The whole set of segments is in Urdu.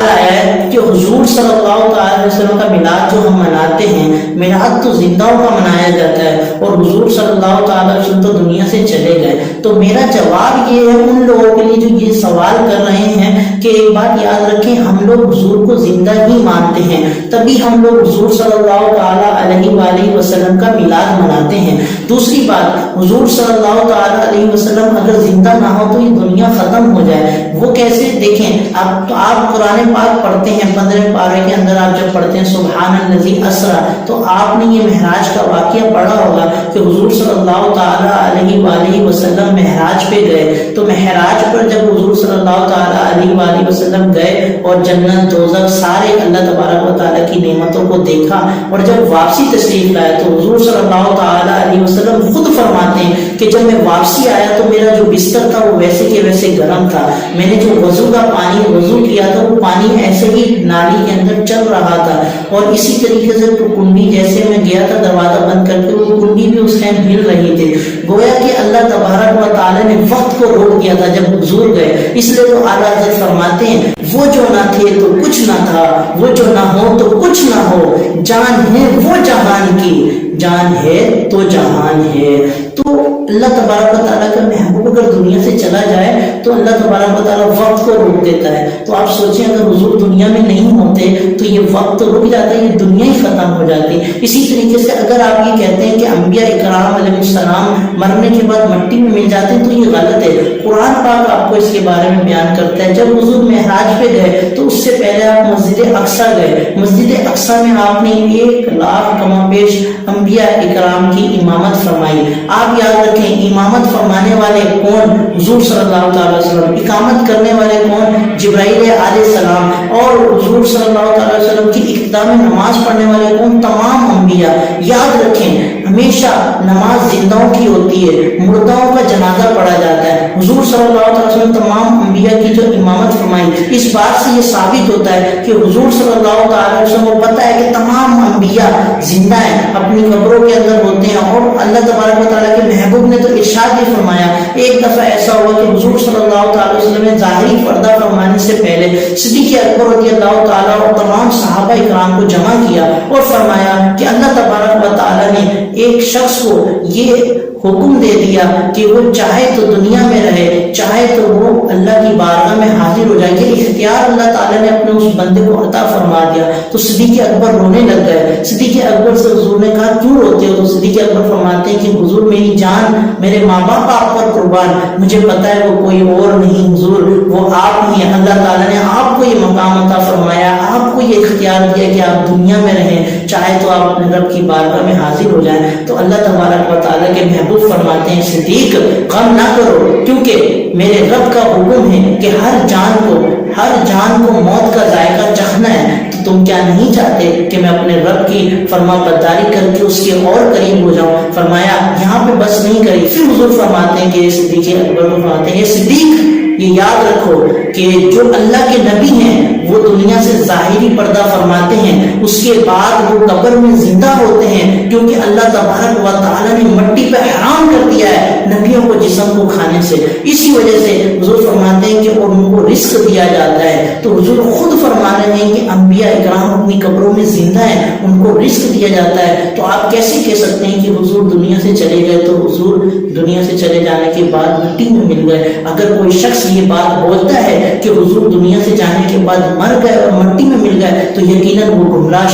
آیا ہے کہ حضور صلی اللہ علیہ وسلم کا میلاد جو ہم مناتے ہیں، میلاد تو زندہوں کا منایا جاتا ہے، اور حضور صلی اللہ علیہ وسلم تو دنیا سے چلے گئے۔ تو میرا جواب یہ ہے ان لوگوں کے لیے جو یہ سوال کر رہے ہیں کہ ایک بات یاد رکھیں، ہم لوگ حضور کو زندہ ہی مانتے ہیں، تبھی ہم لوگ حضور صلی اللہ تعالیٰ علیہ وآلہ وسلم کا میلاد مناتے ہیں۔ دوسری بات، حضور صلی اللہ تعالیٰ علیہ وسلم اگر زندہ نہ ہو تو یہ دنیا ختم ہو جائے۔ وہ کیسے؟ دیکھیں، آپ قرآن پاک پڑھتے ہیں، 15 پارے کے اندر آپ جب پڑھتے ہیں سبحان الذی اسرا، تو آپ نے یہ معراج کا واقعہ پڑھا ہوگا کہ حضور صلی اللہ تعالیٰ علیہ وآلہ وسلم معراج پہ گئے۔ تو معراج پر جب حضور صلی اللہ تعالیٰ علیہ وآلہ وسلم گئے اور جنت دوزخ سارے اللہ تبارک و تعالیٰ کی نعمتوں کو دیکھا، اور جب واپسی تشریف لائے تو حضور صلی اللہ تعالیٰ علیہ وسلم خود فرماتے ہیں کہ جب میں واپسی آیا تو میرا جو بستر تھا وہ ویسے کے ویسے گرم تھا، میں نے جو وضو کا پانی وضو کیا تھا وہ پانی ایسے ہی نالی کے اندر چل رہا تھا، اور اسی طریقے سے تو کنڈی جیسے میں گیا تھا دروازہ بند کر کے، وہ کنڈی بھی اس ٹائم ہل رہی تھی، گویا کہ اللہ تبارک و تعالیٰ نے وقت کو روک دیا تھا جب حضور گئے۔ اس لیے تو اعلیٰ حضرت فرماتے ہیں وہ جو نہ تھے تو کچھ نہ تھا، وہ جو نہ ہو تو کچھ نہ ہو، جان ہے وہ جہان کی، جان ہے تو جہان ہے۔ تو اللہ تبارک و تعالیٰ کا محبوب اگر دنیا سے چلا جائے تو اللہ تبارک و تعالیٰ وقت کو روک دیتا ہے۔ تو آپ سوچیں اگر حضور دنیا میں نہیں ہوتے تو یہ وقت تو رک جاتا ہے، یہ دنیا ہی ختم ہو جاتی۔ اسی طریقے سے اگر آپ یہ کہتے ہیں کہ انبیاء اکرام علیہ السلام مرنے کے بعد مٹی میں مل جاتے ہیں تو یہ غلط ہے۔ قرآن پاک آپ کو اس کے بارے میں بیان کرتا ہے، جب حضور معراج پہ گئے تو اس سے پہلے آپ مسجد اقصیٰ گئے، مسجد اقصیٰ میں آپ نے 1,00,000 کم بیش انبیاء اکرام کی امامت فرمائی۔ آپ یاد رکھیں امامت فرمانے والے کون؟ حضور صلی اللہ تعالی وسلم۔ اقامت کرنے والے کون؟ جبرائیل علیہ السلام۔ اور حضور صلی اللہ تعالی وسلم کی اقتداء میں نماز پڑھنے والے کون؟ تمام انبیاء۔ یاد رکھیں ہمیشہ نماز زندوں کی ہوتی ہے، مردوں کا جنازہ پڑھا جاتا ہے۔ حضور صلی اللہ علیہ وسلم تمام انبیاء کی جو امامت فرمائی، اس بات سے یہ ثابت ہوتا ہے کہ حضور صلی اللہ تعالی وسلم کو پتہ ہے کہ تمام انبیاء زندہ ہیں، اپنی قبروں کے اندر ہوتے ہیں، اور اللہ تبارک و تعالیٰ کے محبوب نے تو ارشاد بھی فرمایا۔ ایک دفعہ ایسا ہوا کہ حضور صلی اللہ تعالی وسلم نے ظاہری پردہ فرمانے سے پہلے صدیق اکبر رضی اللہ تعالیٰ اور تمام صحابہ اکرام کو جمع کیا اور فرمایا کہ اللہ تبارک و تعالیٰ نے ایک شخص کو یہ حکم دے دیا کہ وہ چاہے تو دنیا میں رہے، چاہے تو وہ اللہ کی بارگاہ میں حاضر ہو جائے۔ یہ اختیار اللہ تعالیٰ نے اپنے اس بندے کو عطا فرما دیا۔ تو صدیق اکبر رونے لگ گئے۔ صدیق اکبر سے حضور نے کہا کیوں روتے ہو؟ تو صدیق اکبر فرماتے ہیں کہ حضور میری جان میرے ماں باپ آپ پر قربان، مجھے پتا ہے وہ کوئی اور نہیں حضور، وہ آپ ہی ہیں۔ اللہ تعالیٰ نے آپ کو یہ مقام عطا فرمایا، آپ کو یہ اختیار دیا کہ آپ دنیا میں رہیں، چاہے تو آپ اپنے رب کی بارگاہ میں حاضر ہو جائیں۔ تو اللہ تبارک و تعالیٰ کے محبوب فرماتے ہیں صدیق غم نہ کرو، کیونکہ میرے رب کا حکم ہے کہ ہر جان کو موت کا ذائقہ چکھنا ہے۔ تو تم کیا نہیں چاہتے کہ میں اپنے رب کی فرما برداری کر کے اس کے اور قریب ہو جاؤں؟ فرمایا یہاں پہ بس نہیں کری، پھر حضور فرماتے ہیں کہ صدیق اکبر کو فرماتے ہیں صدیق یہ یاد رکھو کہ جو اللہ کے نبی ہیں وہ دنیا سے ظاہری پردہ فرماتے ہیں، اس کے بعد وہ قبر میں زندہ ہوتے ہیں، کیونکہ اللہ تبارک و تعالیٰ نے مٹی پہ حرام کر دیا ہے نبیوں کو جسم کو کھانے سے۔ اسی وجہ سے حضور فرماتے ہیں کہ ان کو رزق دیا جاتا ہے۔ تو حضور خود فرما رہے ہیں کہ انبیاء اکرام اپنی قبروں میں زندہ ہیں، ان کو رزق دیا جاتا ہے۔ تو آپ کیسے کہہ سکتے ہیں کہ حضور دنیا سے چلے گئے تو حضور دنیا سے چلے جانے کے بعد مٹی میں مل گئے؟ اگر کوئی شخص یہ بات بولتا ہے کہ حضور دنیا سے جانے کے بعد مر گئے اور مٹی میں مل گئے تو یقیناً وہ گمراہ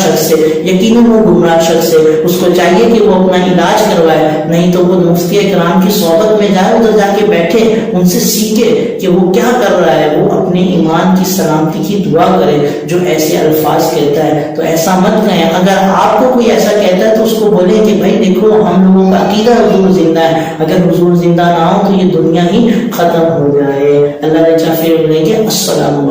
شخص ہے، اس کو چاہیے کہ وہ اپنا علاج کروائے، نہیں تو وہ مفتی اکرام کی صحبت میں جائے، ادھر جا کے بیٹھے، ان سے سیکھے کہ وہ کیا کر رہا ہے، وہ اپنے ایمان کی سلامتی کی دعا کرے جو ایسے الفاظ کہتا ہے۔ تو ایسا مت کہیں، اگر آپ کو کوئی ایسا کہتا ہے تو اس کو بولے کہ بھائی دیکھو ہم لوگوں کا عقیدہ حضور زندہ ہے، اگر حضور زندہ نہ ہو تو یہ دنیا ہی ختم ہو جائے۔ اللہ نے چاہے لیں گے۔ السلام